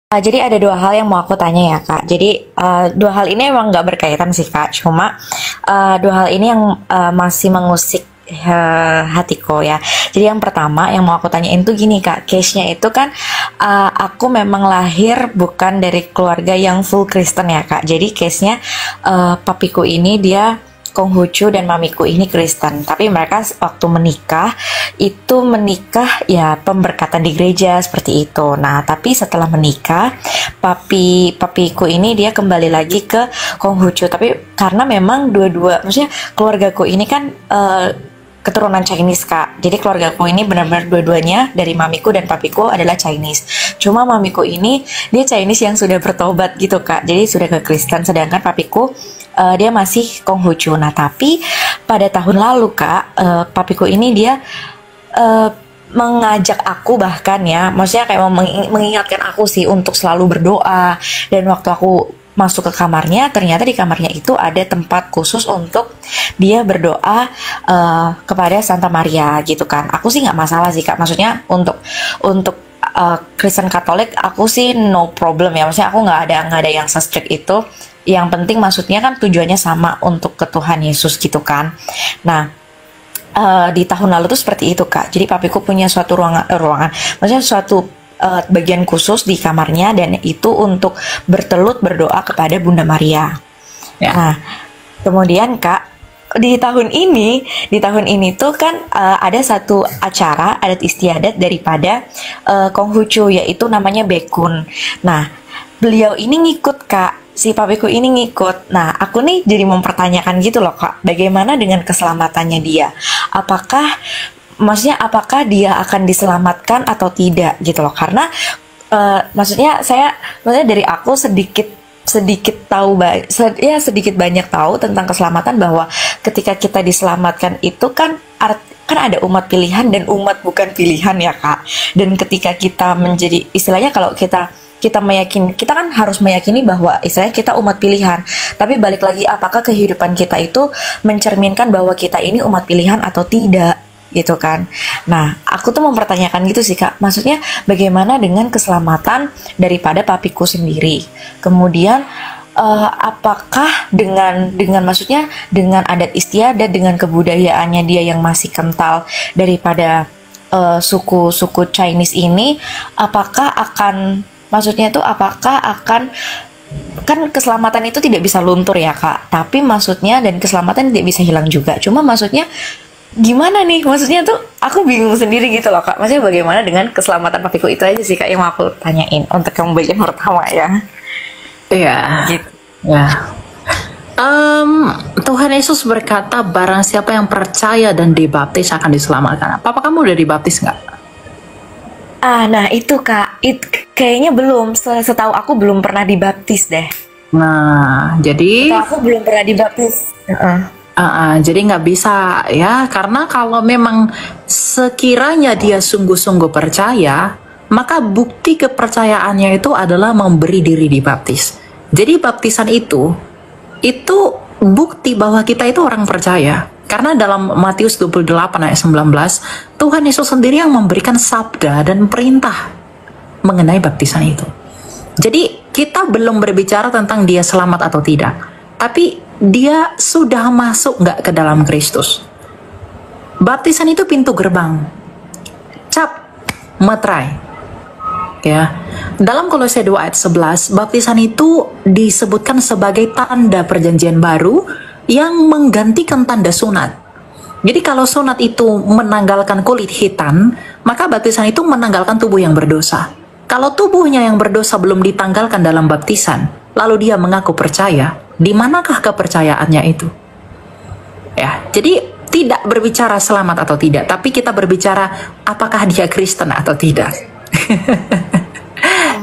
Jadi ada dua hal yang mau aku tanya ya Kak. Jadi dua hal ini emang nggak berkaitan sih Kak. Cuma dua hal ini yang masih mengusik hatiku ya. Jadi yang pertama yang mau aku tanyain tuh gini Kak. Case-nya itu kan aku memang lahir bukan dari keluarga yang full Kristen ya Kak. Jadi case-nya papiku ini dia Konghucu dan mamiku ini Kristen, tapi mereka waktu menikah ya pemberkatan di gereja seperti itu. Nah, tapi setelah menikah, papiku ini dia kembali lagi ke Konghucu. Tapi karena memang maksudnya keluargaku ini kan keturunan Chinese Kak. Jadi keluargaku ini benar-benar dua-duanya dari mamiku dan papiku adalah Chinese. Cuma mamiku ini dia Chinese yang sudah bertobat gitu Kak. Jadi sudah ke Kristen, sedangkan papiku dia masih Konghucu. Nah, tapi pada tahun lalu Kak, papiku ini dia mengajak aku bahkan ya, maksudnya kayak mengingatkan aku sih untuk selalu berdoa. Dan waktu aku masuk ke kamarnya, ternyata di kamarnya itu ada tempat khusus untuk dia berdoa kepada Santa Maria gitu kan. Aku sih nggak masalah sih Kak, maksudnya untuk Kristen Katolik aku sih no problem ya, maksudnya aku nggak ada yang se-strict itu. Yang penting maksudnya kan tujuannya sama untuk ke Tuhan Yesus gitu kan. Nah, di tahun lalu tuh seperti itu Kak. Jadi papiku punya suatu ruangan, maksudnya suatu bagian khusus di kamarnya, dan itu untuk bertelut berdoa kepada Bunda Maria. Ya. Nah, kemudian Kak, di tahun ini tuh kan ada satu acara adat istiadat daripada Konghucu, yaitu namanya Bekun. Nah, beliau ini ngikut Kak. Si papiku ini ngikut. Nah, aku nih jadi mempertanyakan gitu loh Kak, bagaimana dengan keselamatannya dia? Apakah dia akan diselamatkan atau tidak gitu loh? Karena maksudnya dari aku sedikit tahu sedikit banyak tahu tentang keselamatan, bahwa ketika kita diselamatkan itu kan ada umat pilihan dan umat bukan pilihan ya Kak. Dan ketika kita menjadi istilahnya, kalau kita meyakini, kita kan harus meyakini bahwa istilahnya kita umat pilihan. Tapi balik lagi, apakah kehidupan kita itu mencerminkan bahwa kita ini umat pilihan atau tidak gitu kan. Nah, aku tuh mempertanyakan gitu sih Kak. Maksudnya bagaimana dengan keselamatan daripada papiku sendiri? Kemudian apakah dengan maksudnya dengan adat istiadat, dengan kebudayaannya dia yang masih kental daripada suku Chinese ini, maksudnya itu apakah akan, kan keselamatan itu tidak bisa luntur ya Kak, tapi maksudnya dan keselamatan tidak bisa hilang juga. Cuma maksudnya gimana nih, maksudnya tuh aku bingung sendiri gitu loh Kak. Maksudnya bagaimana dengan keselamatan papiku, itu aja sih Kak yang mau aku tanyain untuk yang bagian pertama ya. Iya. Gitu. Ya. Tuhan Yesus berkata, barang siapa yang percaya dan dibaptis akan diselamatkan. Papa kamu udah dibaptis nggak? Nah itu Kak, kayaknya belum. Setahu aku belum pernah dibaptis deh. Nah, jadi setahu aku belum pernah dibaptis. Jadi nggak bisa ya, karena kalau memang sekiranya dia sungguh-sungguh percaya, maka bukti kepercayaannya itu adalah memberi diri dibaptis. Jadi baptisan itu bukti bahwa kita itu orang percaya. Karena dalam Matius 28 ayat 19, Tuhan Yesus sendiri yang memberikan sabda dan perintah mengenai baptisan itu. Jadi kita belum berbicara tentang dia selamat atau tidak, tapi dia sudah masuk nggak ke dalam Kristus. Baptisan itu pintu gerbang. Cap, metrai. Ya. Dalam Kolose 2 ayat 11, baptisan itu disebutkan sebagai tanda perjanjian baru yang menggantikan tanda sunat. Jadi kalau sunat itu menanggalkan kulit hitam, maka baptisan itu menanggalkan tubuh yang berdosa. Kalau tubuhnya yang berdosa belum ditanggalkan dalam baptisan, lalu dia mengaku percaya, di manakah kepercayaannya itu? Ya, jadi tidak berbicara selamat atau tidak, tapi kita berbicara apakah dia Kristen atau tidak.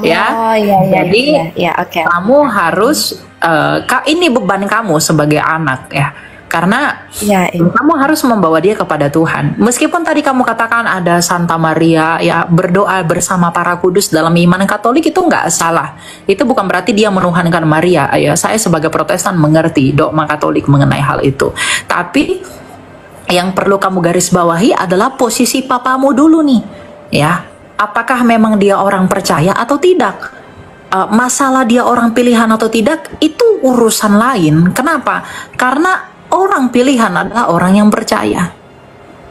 Jadi okay. Kamu harus ini beban kamu sebagai anak ya, karena kamu harus membawa dia kepada Tuhan. Meskipun tadi kamu katakan ada Santa Maria ya, berdoa bersama para kudus dalam iman Katolik itu nggak salah. Itu bukan berarti dia menuhankan Maria ya. Saya sebagai Protestan mengerti dogma Katolik mengenai hal itu. Tapi yang perlu kamu garis bawahi adalah posisi papamu dulu nih ya. Apakah memang dia orang percaya atau tidak? masalah dia orang pilihan atau tidak itu urusan lain. Kenapa? Karena orang pilihan adalah orang yang percaya.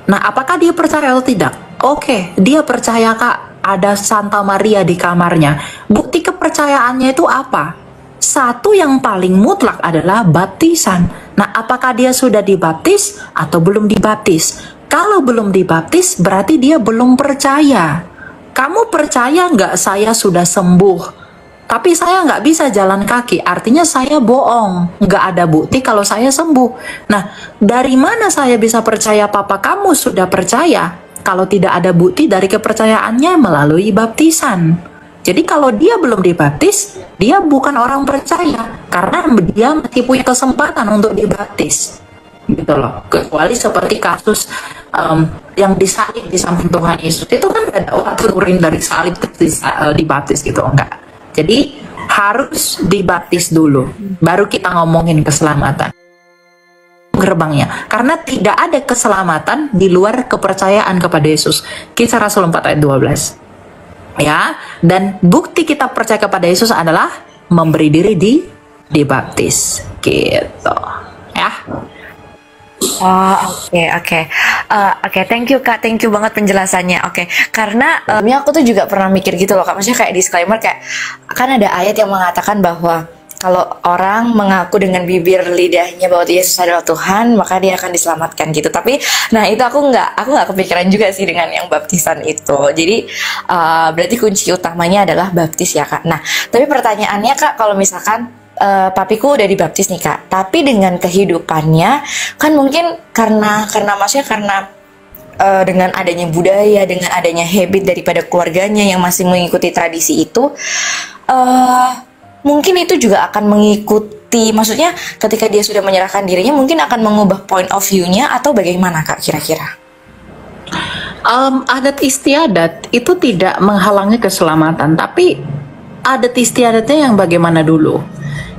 Nah, apakah dia percaya atau tidak? Oke, dia percaya, Kak, ada Santa Maria di kamarnya. Bukti kepercayaannya itu apa? Satu yang paling mutlak adalah baptisan. Nah, apakah dia sudah dibaptis atau belum dibaptis? Kalau belum dibaptis, berarti dia belum percaya. Kamu percaya nggak saya sudah sembuh? Tapi saya nggak bisa jalan kaki, artinya saya bohong. Nggak ada bukti kalau saya sembuh. Nah, dari mana saya bisa percaya papa kamu sudah percaya? Kalau tidak ada bukti dari kepercayaannya melalui baptisan. Jadi kalau dia belum dibaptis, dia bukan orang percaya. Karena dia masih punya kesempatan untuk dibaptis. Gitu loh. Kecuali seperti kasus yang disalib di samping Tuhan Yesus. Itu kan gak ada orang turunin dari salib dibaptis gitu, enggak. Jadi harus dibaptis dulu, baru kita ngomongin keselamatan gerbangnya. Karena tidak ada keselamatan di luar kepercayaan kepada Yesus. Kisah Rasul 4 ayat 12. Ya, dan bukti kita percaya kepada Yesus adalah memberi diri dibaptis. Gitu. Ya. Oh, oke, thank you Kak, thank you banget penjelasannya. Oke, karena aku tuh juga pernah mikir gitu loh Kak, maksudnya kayak disclaimer, kayak kan ada ayat yang mengatakan bahwa kalau orang mengaku dengan bibir lidahnya bahwa Yesus adalah Tuhan, maka dia akan diselamatkan gitu. Tapi, nah itu aku nggak kepikiran juga sih dengan yang baptisan itu. Jadi berarti kunci utamanya adalah baptis ya Kak. Nah, tapi pertanyaannya Kak, kalau misalkan papiku udah dibaptis nih Kak, tapi dengan kehidupannya kan mungkin karena maksudnya karena dengan adanya budaya, dengan adanya habit daripada keluarganya yang masih mengikuti tradisi itu, mungkin itu juga akan mengikuti, maksudnya ketika dia sudah menyerahkan dirinya mungkin akan mengubah point of view-nya atau bagaimana Kak kira-kira? Adat istiadat itu tidak menghalangi keselamatan, tapi adat istiadatnya yang bagaimana dulu?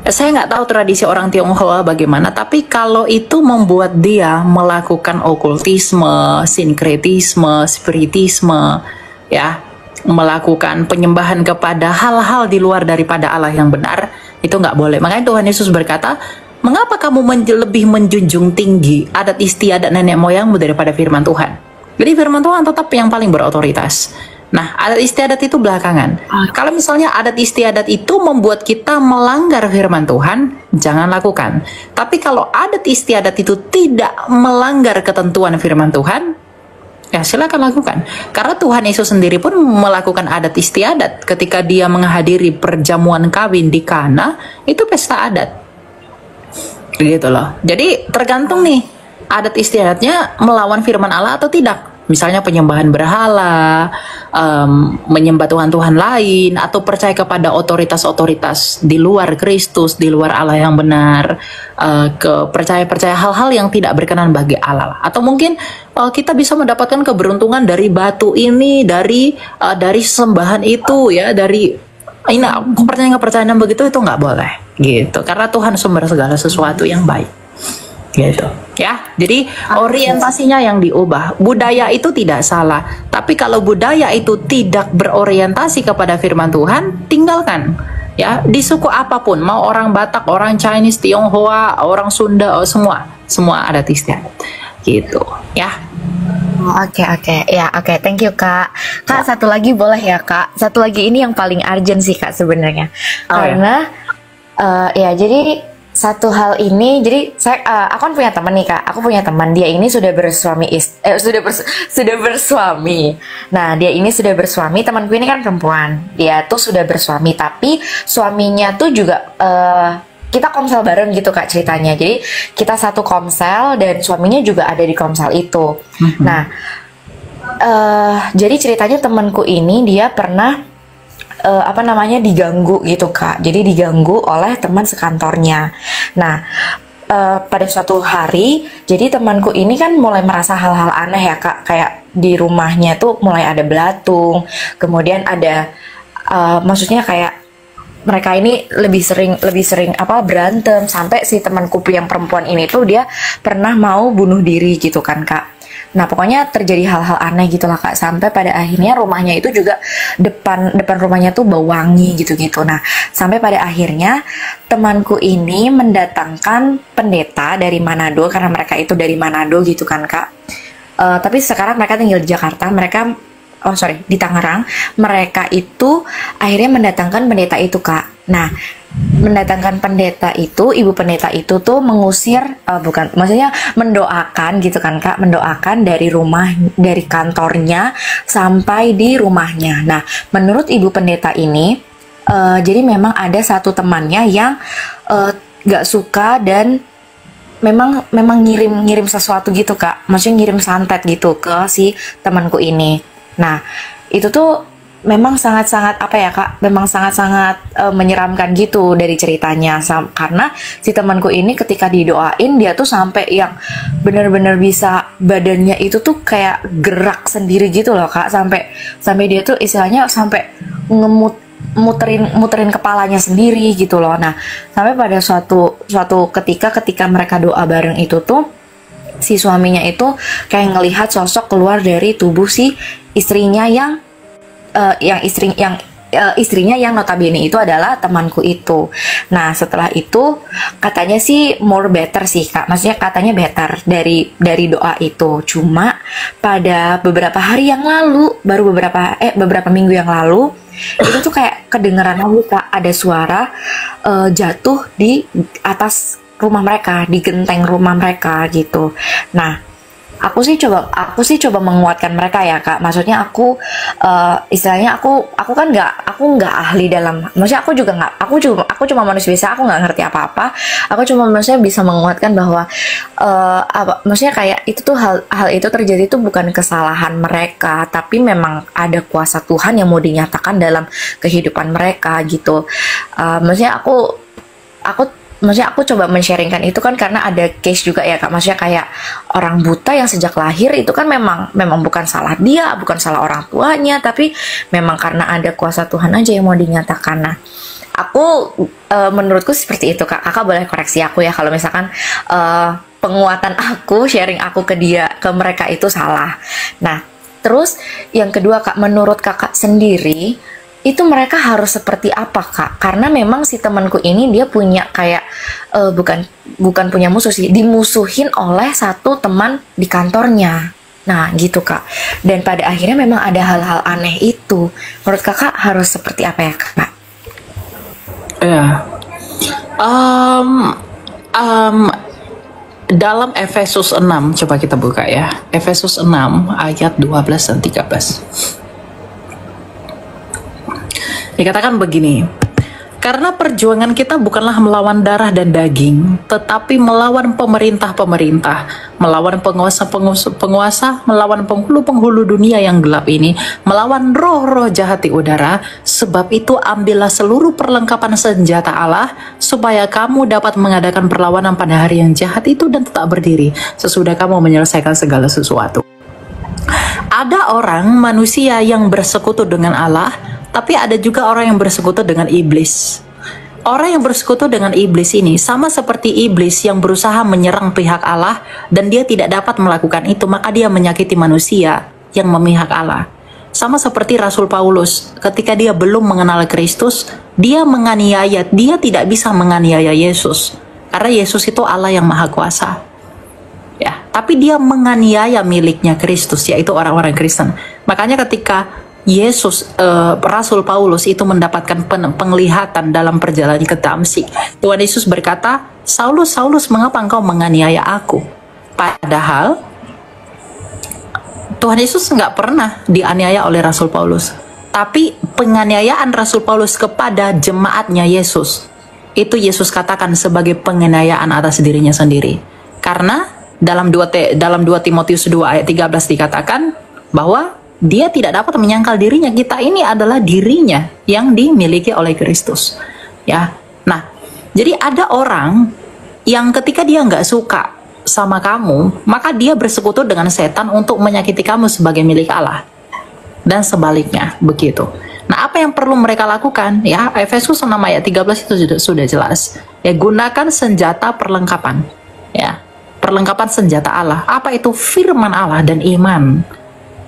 Saya nggak tahu tradisi orang Tionghoa bagaimana, tapi kalau itu membuat dia melakukan okultisme, sinkretisme, spiritisme, ya, melakukan penyembahan kepada hal-hal di luar daripada Allah yang benar, itu nggak boleh. Makanya Tuhan Yesus berkata, mengapa kamu lebih menjunjung tinggi adat istiadat nenek moyangmu daripada firman Tuhan? Jadi firman Tuhan tetap yang paling berotoritas. Nah, adat istiadat itu belakangan. Kalau misalnya adat istiadat itu membuat kita melanggar firman Tuhan, jangan lakukan. Tapi kalau adat istiadat itu tidak melanggar ketentuan firman Tuhan, ya silakan lakukan. Karena Tuhan Yesus sendiri pun melakukan adat istiadat ketika dia menghadiri perjamuan kawin di Kana, itu pesta adat. Gitu loh. Jadi tergantung nih adat istiadatnya melawan firman Allah atau tidak. Misalnya penyembahan berhala, menyembah Tuhan-Tuhan lain, atau percaya kepada otoritas-otoritas di luar Kristus, di luar Allah yang benar, percaya hal-hal yang tidak berkenan bagi Allah. Atau mungkin kita bisa mendapatkan keberuntungan dari batu ini, dari sembahan itu, ya, dari ini kepercayaan begitu, itu nggak boleh, gitu. Karena Tuhan sumber segala sesuatu yang baik. Gitu ya, jadi orientasinya yang diubah. Budaya itu tidak salah, tapi kalau budaya itu tidak berorientasi kepada firman Tuhan, tinggalkan ya. Di suku apapun, mau orang Batak, orang Chinese, Tionghoa, orang Sunda, semua adat istiadat gitu ya. Oke, thank you Kak. Kak, satu lagi boleh ya Kak? Satu lagi ini yang paling urgent sih Kak sebenarnya, karena jadi satu hal ini, jadi aku kan punya teman nih Kak. Aku punya teman, dia ini sudah bersuami, sudah bersuami. Nah, dia ini sudah bersuami. Temanku ini kan perempuan. Dia tuh sudah bersuami, tapi suaminya tuh juga kita komsel bareng gitu Kak ceritanya. Jadi kita satu komsel dan suaminya juga ada di komsel itu. Nah, jadi ceritanya temanku ini dia pernah diganggu gitu Kak. Jadi diganggu oleh teman sekantornya. Nah, pada suatu hari, jadi temanku ini kan mulai merasa hal-hal aneh ya Kak. Kayak di rumahnya tuh mulai ada belatung, kemudian ada, maksudnya kayak mereka ini lebih sering berantem, sampai si temanku yang perempuan ini tuh dia pernah mau bunuh diri gitu kan Kak. Nah, pokoknya terjadi hal-hal aneh gitu lah Kak, sampai pada akhirnya rumahnya itu juga depan rumahnya tuh bau wangi gitu-gitu. Nah, sampai pada akhirnya temanku ini mendatangkan pendeta dari Manado, karena mereka itu dari Manado gitu kan Kak. Tapi sekarang mereka tinggal di Jakarta, di Tangerang. Mereka itu akhirnya mendatangkan pendeta itu Kak. Nah, mendatangkan pendeta itu, ibu pendeta itu tuh mengusir, maksudnya mendoakan gitu kan Kak, mendoakan dari kantornya sampai di rumahnya. Nah, menurut ibu pendeta ini, jadi memang ada satu temannya yang gak suka dan memang ngirim sesuatu gitu Kak, maksudnya ngirim santet gitu ke si temanku ini. Nah, itu tuh memang sangat-sangat apa ya Kak, memang sangat-sangat menyeramkan gitu dari ceritanya, karena si temanku ini ketika didoain dia tuh sampai yang benar-benar bisa badannya itu tuh kayak gerak sendiri gitu loh Kak, sampai dia tuh istilahnya sampai muterin kepalanya sendiri gitu loh. Nah, sampai pada suatu ketika mereka doa bareng itu tuh si suaminya itu kayak ngelihat sosok keluar dari tubuh si istrinya istrinya yang notabene itu adalah temanku itu. Nah, setelah itu katanya sih more better sih Kak, maksudnya katanya better dari doa itu. Cuma pada beberapa hari yang lalu, baru beberapa minggu yang lalu, itu tuh kayak kedengeran lagi Kak, ada suara jatuh di atas rumah mereka, di genteng rumah mereka gitu. Nah, aku sih coba menguatkan mereka ya Kak. Maksudnya istilahnya aku kan nggak ahli dalam, maksudnya aku cuma manusia biasa, aku nggak ngerti apa-apa. Aku cuma maksudnya bisa menguatkan bahwa maksudnya kayak itu tuh hal itu terjadi itu bukan kesalahan mereka, tapi memang ada kuasa Tuhan yang mau dinyatakan dalam kehidupan mereka gitu. Maksudnya aku coba men-sharingkan itu kan karena ada case juga ya Kak. Maksudnya kayak orang buta yang sejak lahir itu kan memang bukan salah dia, bukan salah orang tuanya, tapi memang karena ada kuasa Tuhan aja yang mau dinyatakan. Nah, aku menurutku seperti itu Kak. Kakak boleh koreksi aku ya kalau misalkan penguatan aku, sharing aku ke mereka itu salah. Nah, terus yang kedua Kak, menurut Kakak sendiri itu mereka harus seperti apa Kak? Karena memang si temanku ini dia punya kayak bukan punya musuh sih, dimusuhin oleh satu teman di kantornya. Nah gitu Kak. Dan pada akhirnya memang ada hal-hal aneh itu. Menurut Kakak harus seperti apa ya Kak? Ya, dalam Efesus 6 coba kita buka ya. Efesus 6 ayat 12 dan 13. Dikatakan begini, karena perjuangan kita bukanlah melawan darah dan daging, tetapi melawan pemerintah-pemerintah, melawan penguasa, melawan penghulu-penghulu dunia yang gelap ini, melawan roh-roh jahat di udara. Sebab itu ambillah seluruh perlengkapan senjata Allah, supaya kamu dapat mengadakan perlawanan pada hari yang jahat itu dan tetap berdiri, sesudah kamu menyelesaikan segala sesuatu. Ada orang manusia yang bersekutu dengan Allah, tapi ada juga orang yang bersekutu dengan iblis. Orang yang bersekutu dengan iblis ini sama seperti iblis yang berusaha menyerang pihak Allah dan dia tidak dapat melakukan itu, maka dia menyakiti manusia yang memihak Allah. Sama seperti Rasul Paulus, ketika dia belum mengenal Kristus, dia menganiaya, dia tidak bisa menganiaya Yesus. Karena Yesus itu Allah yang Maha Kuasa. Ya, tapi dia menganiaya miliknya Kristus, yaitu orang-orang Kristen. Makanya ketika Rasul Paulus itu mendapatkan penglihatan dalam perjalanan ke Damsyik, Tuhan Yesus berkata, Saulus, Saulus, mengapa engkau menganiaya aku? Padahal Tuhan Yesus nggak pernah dianiaya oleh Rasul Paulus, tapi penganiayaan Rasul Paulus kepada jemaatnya Yesus, itu Yesus katakan sebagai penganiayaan atas dirinya sendiri. Karena dalam 2 Timotius 2 ayat 13 dikatakan bahwa dia tidak dapat menyangkal dirinya, kita ini adalah dirinya yang dimiliki oleh Kristus. Ya, nah, jadi ada orang yang ketika dia nggak suka sama kamu, maka dia bersekutu dengan setan untuk menyakiti kamu sebagai milik Allah. Dan sebaliknya, begitu. Nah, apa yang perlu mereka lakukan? Ya, Efesus 6 ayat 13 itu sudah jelas. Ya, gunakan senjata perlengkapan. Ya, perlengkapan senjata Allah. Apa itu? Firman Allah dan iman.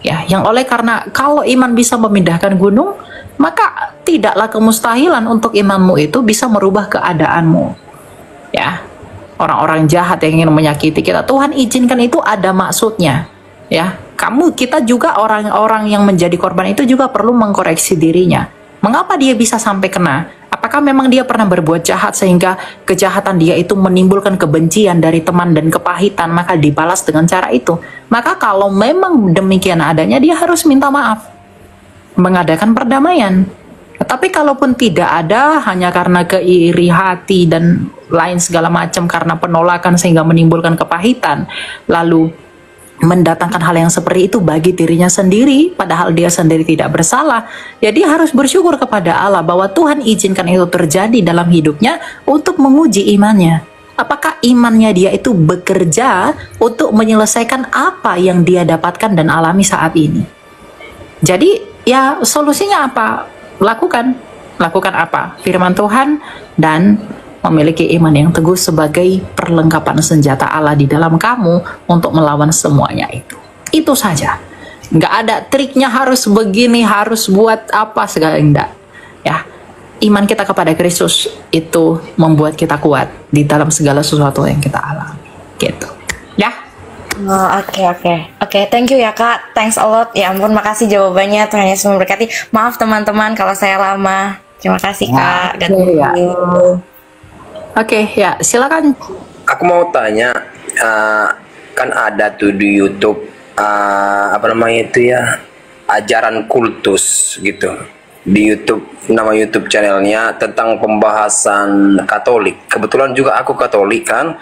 Ya, yang oleh karena kalau iman bisa memindahkan gunung, maka tidaklah kemustahilan untuk imanmu itu bisa merubah keadaanmu. Ya, orang-orang jahat yang ingin menyakiti kita, Tuhan izinkan itu ada maksudnya. Ya, kita juga orang-orang yang menjadi korban itu juga perlu mengkoreksi dirinya. Mengapa dia bisa sampai kena? Apakah memang dia pernah berbuat jahat sehingga kejahatan dia itu menimbulkan kebencian dari teman dan kepahitan, maka dibalas dengan cara itu? Maka kalau memang demikian adanya, dia harus minta maaf, mengadakan perdamaian. Tapi kalaupun tidak ada, hanya karena keiri hati dan lain segala macam, karena penolakan sehingga menimbulkan kepahitan, lalu mendatangkan hal yang seperti itu bagi dirinya sendiri, padahal dia sendiri tidak bersalah, ya dia harus bersyukur kepada Allah bahwa Tuhan izinkan itu terjadi dalam hidupnya untuk menguji imannya. Apakah imannya dia itu bekerja untuk menyelesaikan apa yang dia dapatkan dan alami saat ini? Jadi ya solusinya apa? Lakukan apa? Firman Tuhan dan memiliki iman yang teguh sebagai perlengkapan senjata Allah di dalam kamu untuk melawan semuanya itu. Itu saja. Nggak ada triknya harus begini, harus buat apa segala, enggak. Ya, iman kita kepada Kristus itu membuat kita kuat di dalam segala sesuatu yang kita alami. Gitu. Ya. Oh, oke. Thank you ya Kak. Thanks a lot. Ya ampun, makasih jawabannya. Tuhan Yesus memberkati. Maaf teman-teman kalau saya lama. Terima kasih Kak. Dan ya. Oke, ya silakan. Aku mau tanya, kan ada tuh di YouTube apa namanya itu ya, ajaran kultus gitu di YouTube, nama YouTube channelnya tentang pembahasan Katolik. Kebetulan juga aku Katolik kan.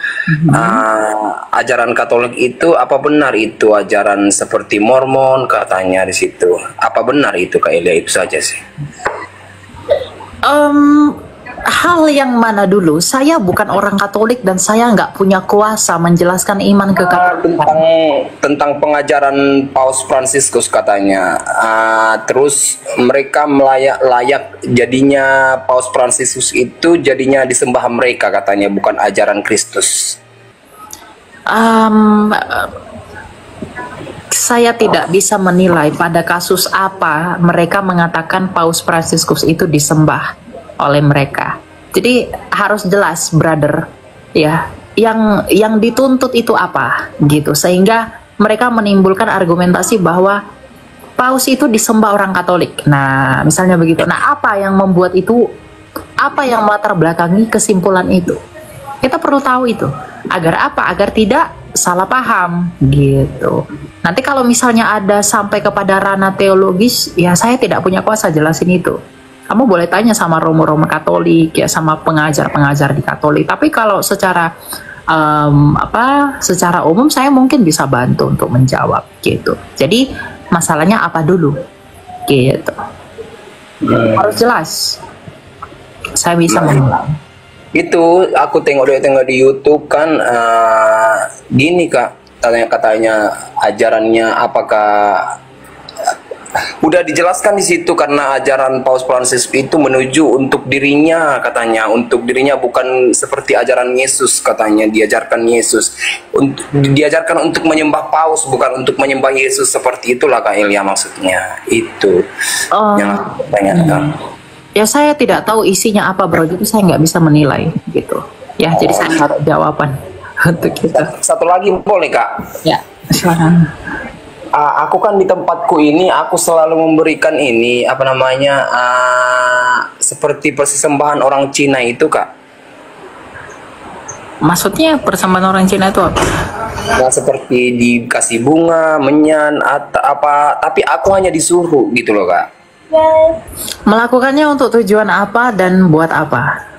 Ajaran Katolik itu apa benar itu ajaran seperti Mormon katanya di situ? Apa benar itu Kak Elia? Itu saja sih. Hal yang mana dulu? Saya bukan orang Katolik dan saya nggak punya kuasa menjelaskan iman ke Katolikan. Tentang pengajaran Paus Fransiskus katanya. Terus mereka layak jadinya Paus Fransiskus itu jadinya disembah mereka katanya, bukan ajaran Kristus. Saya tidak bisa menilai pada kasus apa mereka mengatakan Paus Fransiskus itu disembah oleh mereka. Jadi harus jelas, brother, ya, yang dituntut itu apa, gitu. Sehingga mereka menimbulkan argumentasi bahwa Paus itu disembah orang Katolik. Nah, misalnya begitu. Nah, apa yang membuat itu? Apa yang melatar belakangi kesimpulan itu? Kita perlu tahu itu. Agar apa? Agar tidak salah paham, gitu. Nanti kalau misalnya ada sampai kepada ranah teologis, ya saya tidak punya kuasa jelasin itu. Kamu boleh tanya sama romo-romo Katolik, ya sama pengajar-pengajar di Katolik. Tapi kalau secara secara umum saya mungkin bisa bantu untuk menjawab gitu. Jadi masalahnya apa dulu, gitu. Harus jelas. Saya bisa mengulang. Itu aku tengok di YouTube kan, gini Kak, katanya ajarannya apakah udah dijelaskan di situ, karena ajaran Paus Franciscus itu menuju untuk dirinya katanya, untuk dirinya, bukan seperti ajaran Yesus katanya. Diajarkan Yesus diajarkan untuk menyembah Paus, bukan untuk menyembah Yesus. Seperti itulah Kak Elia maksudnya. Itu yang aku tanyakan. Ya saya tidak tahu isinya apa bro, jadi saya nggak bisa menilai gitu. Ya jadi saya harus jawaban untuk kita. Satu lagi boleh Kak? Ya silakan. Aku kan di tempatku ini, aku selalu memberikan ini apa namanya, seperti persembahan orang Cina itu Kak. Maksudnya persembahan orang Cina itu apa? Nah, seperti dikasih bunga, menyan, atau apa, tapi aku hanya disuruh gitu loh Kak. Melakukannya untuk tujuan apa dan buat apa?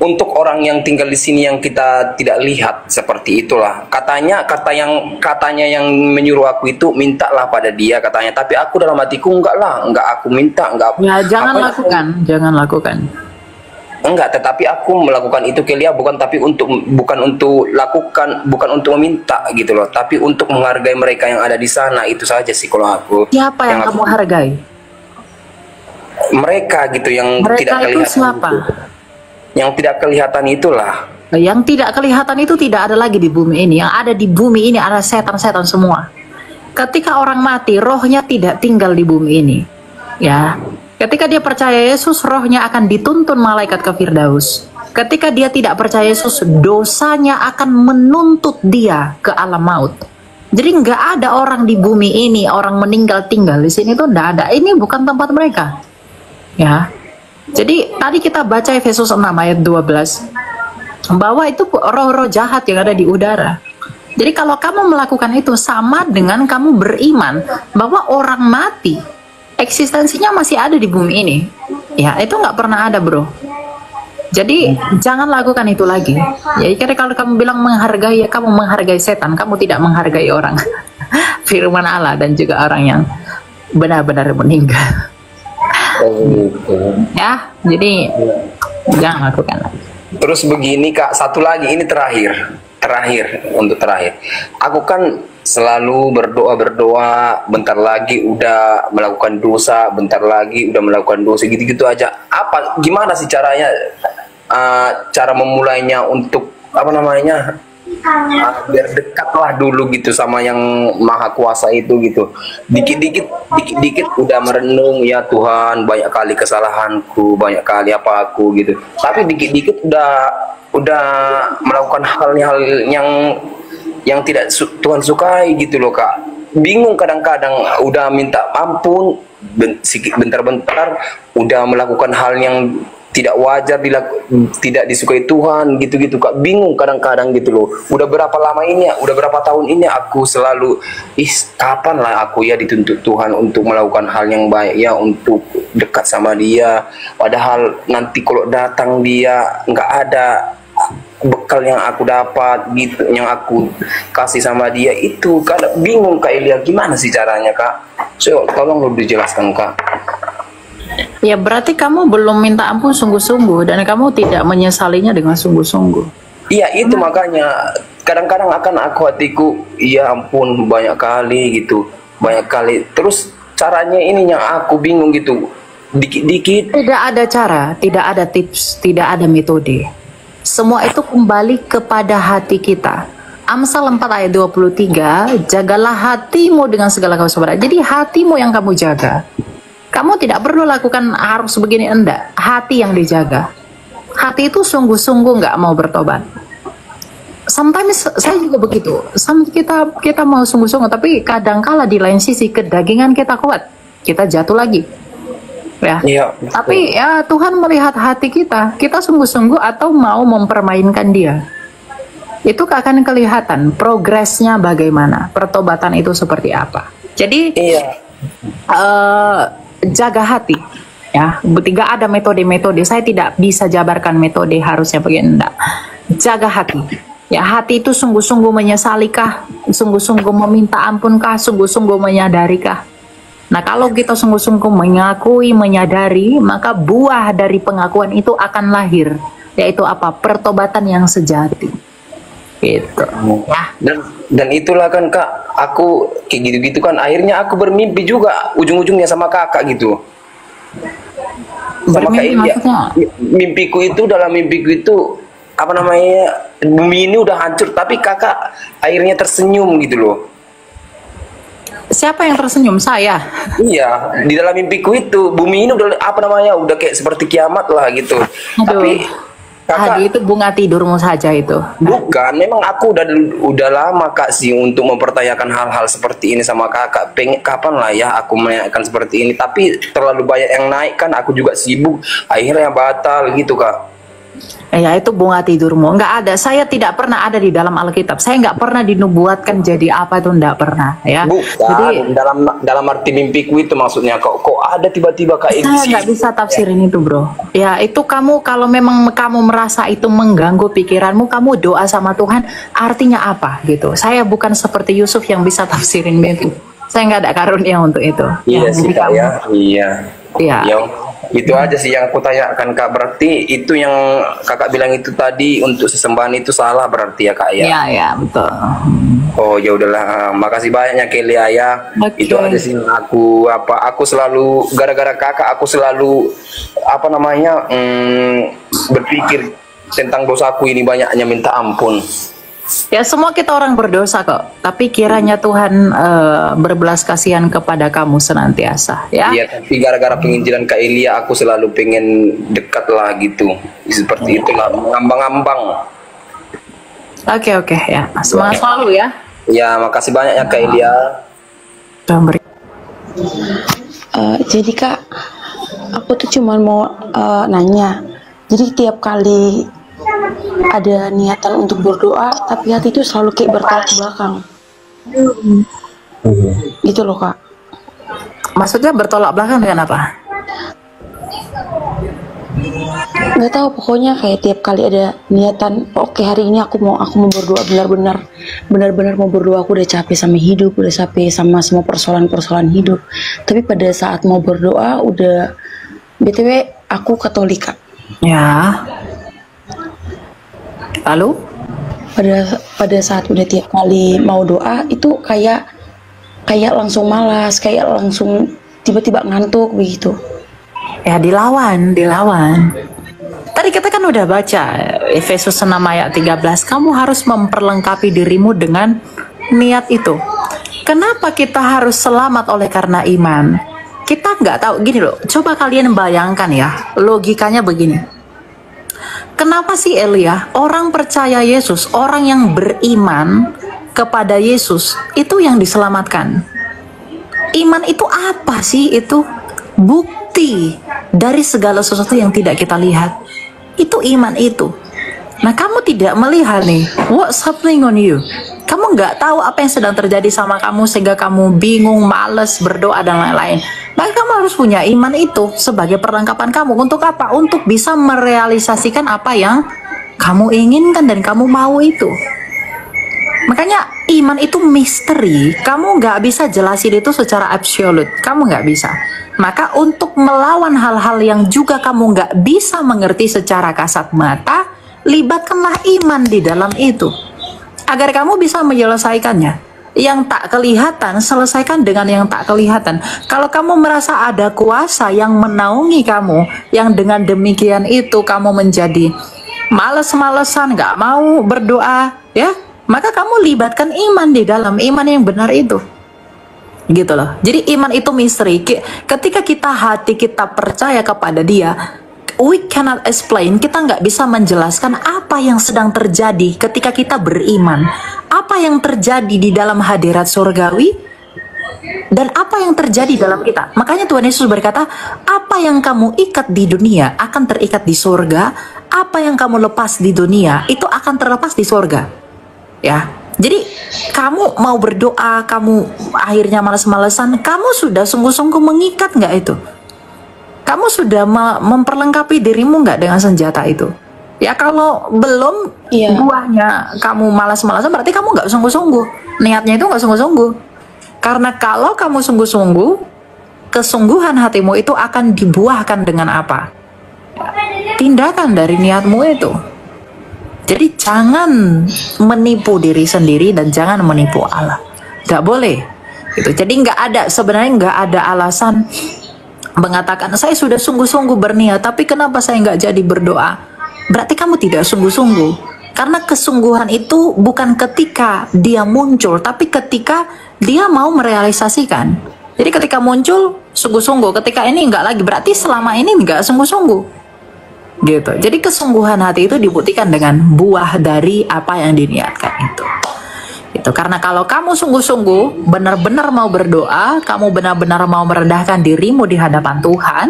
Untuk orang yang tinggal di sini yang kita tidak lihat, seperti itulah. Katanya yang menyuruh aku itu mintalah pada dia katanya. Tapi aku dalam hatiku enggak aku minta, enggak. Ya jangan lakukan. Enggak, tetapi aku melakukan itu Kelia bukan untuk meminta gitu loh, tapi untuk menghargai mereka yang ada di sana. Itu saja sih kalau aku. Siapa yang kamu hargai? Mereka gitu yang mereka tidak kelihatan. Mereka itu siapa? Yang tidak kelihatan itulah. Yang tidak kelihatan itu tidak ada lagi di bumi ini. Yang ada di bumi ini adalah setan-setan semua. Ketika orang mati, rohnya tidak tinggal di bumi ini. Ya, ketika dia percaya Yesus, rohnya akan dituntun malaikat ke Firdaus. Ketika dia tidak percaya Yesus, dosanya akan menuntut dia ke alam maut. Jadi nggak ada orang di bumi ini, orang meninggal tinggal di sini tuh nggak ada. Ini bukan tempat mereka. Ya. Jadi tadi kita baca Efesus 6 ayat 12 bahwa itu roh-roh jahat yang ada di udara. Jadi kalau kamu melakukan itu sama dengan kamu beriman bahwa orang mati eksistensinya masih ada di bumi ini. Ya, itu nggak pernah ada, bro. Jadi jangan lakukan itu lagi. Ya, karena kalau kamu bilang menghargai, ya kamu menghargai setan, kamu tidak menghargai orang. Firman Allah dan juga orang yang benar-benar meninggal. Ya, jadi jangan lakukan. Terus begini Kak, satu lagi ini terakhir untuk terakhir. Aku kan selalu berdoa, bentar lagi udah melakukan dosa, bentar lagi udah melakukan dosa, gitu-gitu aja. Gimana sih caranya, cara memulainya untuk apa namanya, biar dekatlah dulu gitu sama yang maha kuasa itu gitu. Dikit-dikit udah merenung, ya Tuhan banyak kali kesalahanku, banyak kali apa aku gitu. Tapi dikit-dikit udah melakukan hal-hal yang tidak Tuhan sukai gitu loh Kak. Bingung kadang-kadang, udah minta ampun bentar-bentar udah melakukan hal yang tidak wajar, tidak disukai Tuhan gitu-gitu Kak. Bingung kadang-kadang gitu loh. Udah berapa lama ini ya, udah berapa tahun ini aku selalu kapan lah aku ya dituntut Tuhan untuk melakukan hal yang baik ya, untuk dekat sama dia. Padahal nanti kalau datang dia nggak ada bekal yang aku dapat gitu, yang aku kasih sama dia itu. Kadang bingung Kak Elia, gimana sih caranya Kak? So, tolong lu dijelaskan Kak. Ya berarti kamu belum minta ampun sungguh-sungguh dan kamu tidak menyesalinya dengan sungguh-sungguh. Iya itu makanya kadang-kadang akan hatiku, ya ampun banyak kali gitu, banyak kali. Terus caranya ini yang aku bingung gitu, dikit-dikit. Tidak ada cara, tidak ada tips, tidak ada metode. Semua itu kembali kepada hati kita. Amsal 4 ayat 23, jagalah hatimu dengan segala kesabaran. Jadi hatimu yang kamu jaga. Kamu tidak perlu lakukan harus begini, enggak. Hati yang dijaga. Hati itu sungguh-sungguh nggak mau bertobat. Sometimes saya juga begitu. Kita mau sungguh-sungguh, tapi kadangkala di lain sisi kedagingan kita kuat, kita jatuh lagi. Ya. Iya. Tapi ya Tuhan melihat hati kita sungguh-sungguh atau mau mempermainkan Dia. Itu akan kelihatan progresnya bagaimana, pertobatan itu seperti apa. Jadi iya. Jaga hati ya. Tidak ada metode-metode, saya tidak bisa jabarkan metode harusnya begini, enggak. Jaga hati ya. Hati itu sungguh-sungguh menyesalikah, sungguh-sungguh meminta ampunkah, sungguh-sungguh menyadarikah. Nah kalau kita sungguh-sungguh mengakui, menyadari, maka buah dari pengakuan itu akan lahir, yaitu apa? Pertobatan yang sejati gitu ya. Dan itulah kan Kak, aku kayak gitu-gitu kan akhirnya aku bermimpi juga ujung-ujungnya sama kakak gitu. Sama Kak Elia. Mimpiku itu, dalam mimpiku itu apa namanya, bumi ini udah hancur tapi kakak akhirnya tersenyum gitu loh. Siapa yang tersenyum? Saya. Iya, di dalam mimpiku itu bumi ini udah apa namanya, udah kayak seperti kiamat lah gitu. Aduh. Tapi Hadi itu bunga tidurmu saja itu. Bukan, memang aku udah lama Kak sih untuk mempertanyakan hal-hal seperti ini sama kakak. Pengen kapan lah ya aku menanyakan seperti ini, tapi terlalu banyak yang naik kan, aku juga sibuk, akhirnya batal gitu Kak. Ya itu bunga tidurmu. Enggak ada. Saya tidak pernah ada di dalam Alkitab. Saya enggak pernah dinubuatkan jadi apa itu, enggak pernah ya. Bukan, jadi dalam arti mimpiku itu maksudnya kok ada tiba-tiba Kak ini. Saya nggak bisa tafsirin itu bro. Ya itu kamu kalau memang kamu merasa itu mengganggu pikiranmu, kamu doa sama Tuhan. Artinya apa gitu. Saya bukan seperti Yusuf yang bisa tafsirin mimpi. Saya nggak ada karunia untuk itu. Iya sih Kak ya. Iya. Iya. Itu aja sih yang aku tanyakan Kak. Berarti itu yang kakak bilang itu tadi untuk sesembahan itu salah berarti ya Kak ya? Iya betul. Oh ya udahlah, makasih banyaknya Kelia ya. Okay. Itu aja sih aku selalu gara-gara kakak aku selalu apa namanya berpikir tentang dosaku ini banyaknya, minta ampun. Ya semua kita orang berdosa kok, tapi kiranya Tuhan berbelas kasihan kepada kamu senantiasa ya. Iya, tapi gara-gara penginjilan Kak Elia aku selalu pengen dekat lah gitu. Seperti itulah, ngambang-ngambang. Oke ya, semangat selalu ya. Ya, makasih banyak ya Kak Elia. Tuhan beri. Jadi Kak, aku tuh cuma mau nanya. Jadi tiap kali ada niatan untuk berdoa, tapi hati itu selalu kayak bertolak belakang. Gitu loh Kak. Maksudnya bertolak belakang dengan apa? Nggak tahu, pokoknya kayak tiap kali ada niatan, oke hari ini aku mau berdoa, benar-benar mau berdoa, aku udah capek sama hidup, udah capek sama semua persoalan hidup. Tapi pada saat mau berdoa, udah BTW aku Katolik Kak. Ya. Lalu? Pada saat udah tiap kali mau doa itu kayak langsung malas, kayak langsung tiba-tiba ngantuk begitu. Ya dilawan. Tadi kita kan udah baca Efesus 6 ayat 13, kamu harus memperlengkapi dirimu dengan niat itu. Kenapa kita harus selamat oleh karena iman? Kita nggak tahu, gini loh, coba kalian bayangkan ya, logikanya begini. Kenapa sih Elia, orang percaya Yesus, orang yang beriman kepada Yesus, itu yang diselamatkan? Iman itu apa sih? Itu bukti dari segala sesuatu yang tidak kita lihat. Itu iman itu. Nah, kamu tidak melihat nih, what's happening on you? Kamu nggak tahu apa yang sedang terjadi sama kamu sehingga kamu bingung, males, berdoa dan lain-lain. Maka kamu harus punya iman itu sebagai perlengkapan kamu. Untuk apa? Untuk bisa merealisasikan apa yang kamu inginkan dan kamu mau itu. Makanya iman itu misteri. Kamu nggak bisa jelasin itu secara absolut. Kamu nggak bisa. Maka untuk melawan hal-hal yang juga kamu nggak bisa mengerti secara kasat mata, libatkanlah iman di dalam itu. Agar kamu bisa menyelesaikannya. Yang tak kelihatan, selesaikan dengan yang tak kelihatan. Kalau kamu merasa ada kuasa yang menaungi kamu, yang dengan demikian itu kamu menjadi males-malesan, gak mau berdoa, ya, maka kamu libatkan iman di dalam iman yang benar itu. Gitu loh. Jadi iman itu misteri. Ketika hati kita percaya kepada Dia, we cannot explain, kita nggak bisa menjelaskan apa yang sedang terjadi ketika kita beriman, apa yang terjadi di dalam hadirat surgawi, dan apa yang terjadi dalam kita. Makanya Tuhan Yesus berkata, apa yang kamu ikat di dunia akan terikat di surga, apa yang kamu lepas di dunia itu akan terlepas di surga. Ya, jadi kamu mau berdoa, kamu akhirnya malas-malesan, kamu sudah sungguh-sungguh mengikat nggak itu? Kamu sudah memperlengkapi dirimu nggak dengan senjata itu? Ya kalau belum, buahnya kamu malas-malasan, berarti kamu nggak sungguh-sungguh. Niatnya itu nggak sungguh-sungguh. Karena kalau kamu sungguh-sungguh, kesungguhan hatimu itu akan dibuahkan dengan apa? Tindakan dari niatmu itu. Jadi jangan menipu diri sendiri dan jangan menipu Allah. Nggak boleh. Gitu. Jadi sebenarnya nggak ada alasan mengatakan saya sudah sungguh-sungguh berniat tapi kenapa saya nggak jadi berdoa. Berarti kamu tidak sungguh-sungguh. Karena kesungguhan itu bukan ketika dia muncul, tapi ketika dia mau merealisasikan. Jadi ketika muncul sungguh-sungguh, ketika ini nggak lagi, berarti selama ini nggak sungguh-sungguh. Gitu. Jadi kesungguhan hati itu dibuktikan dengan buah dari apa yang diniatkan itu. Itu karena kalau kamu sungguh-sungguh benar-benar mau berdoa, kamu benar-benar mau merendahkan dirimu di hadapan Tuhan,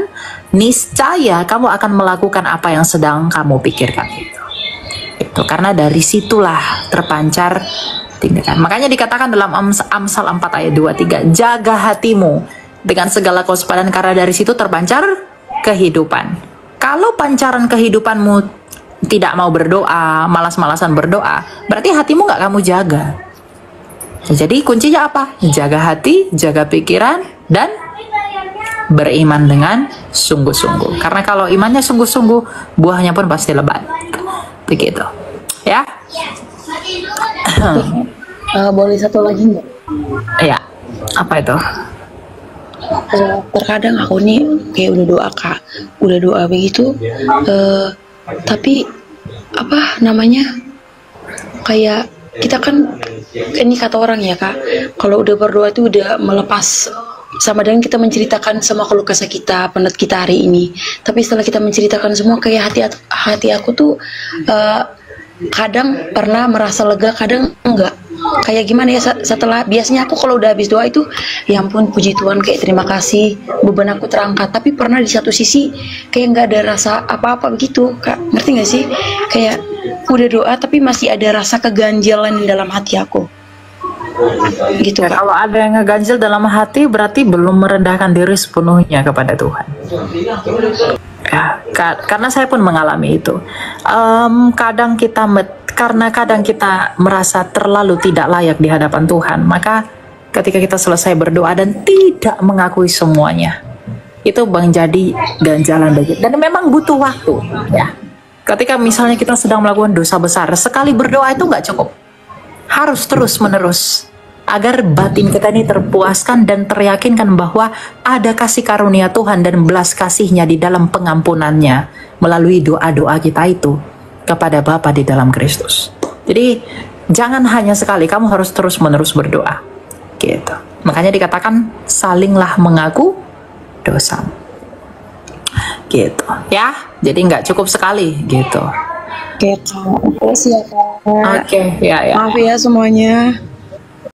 niscaya kamu akan melakukan apa yang sedang kamu pikirkan itu karena dari situlah terpancar tindakan. Makanya dikatakan dalam Amsal 4 ayat 23, jaga hatimu dengan segala kewaspadaan karena dari situ terpancar kehidupan. Kalau pancaran kehidupanmu tidak mau berdoa, malas-malasan berdoa, berarti hatimu nggak kamu jaga. Jadi kuncinya apa? Jaga hati, jaga pikiran, dan beriman dengan sungguh-sungguh. Karena kalau imannya sungguh-sungguh, buahnya pun pasti lebat. Begitu. Ya? Boleh satu lagi nggak? Ya. Apa itu? Terkadang aku nih kayak udah doa begitu, tapi apa namanya, kayak kita kan, ini kata orang ya Kak, kalau udah berdoa itu udah melepas, sama dengan kita menceritakan semua keluh kesah kita, penat kita hari ini. Tapi setelah kita menceritakan semua, kayak hati aku tuh kadang pernah merasa lega, kadang enggak. Kayak gimana ya, setelah biasanya aku kalau udah habis doa itu, ya ampun puji Tuhan, kayak terima kasih, beban aku terangkat. Tapi pernah di satu sisi kayak nggak ada rasa apa-apa begitu Kak, ngerti nggak sih? Kayak udah doa tapi masih ada rasa keganjilan di dalam hati aku gitu Ya, Kak. kalau ada yang ngeganjel dalam hati berarti belum merendahkan diri sepenuhnya kepada Tuhan. Ya, karena saya pun mengalami itu. Kadang kita kadang kita merasa terlalu tidak layak di hadapan Tuhan, maka ketika kita selesai berdoa dan tidak mengakui semuanya, itu menjadi ganjalan bagi, dan memang butuh waktu ya. Ketika misalnya kita sedang melakukan dosa besar, sekali berdoa itu nggak cukup, harus terus menerus agar batin kita ini terpuaskan dan teryakinkan bahwa ada kasih karunia Tuhan dan belas kasihnya di dalam pengampunannya melalui doa-doa kita itu kepada Bapa di dalam Kristus. Jadi jangan hanya sekali, kamu harus terus menerus berdoa gitu. Makanya dikatakan salinglah mengaku dosa gitu ya. Jadi nggak cukup sekali gitu. Oke Kak, makasih ya Kak. Oke, ya. Maaf ya semuanya.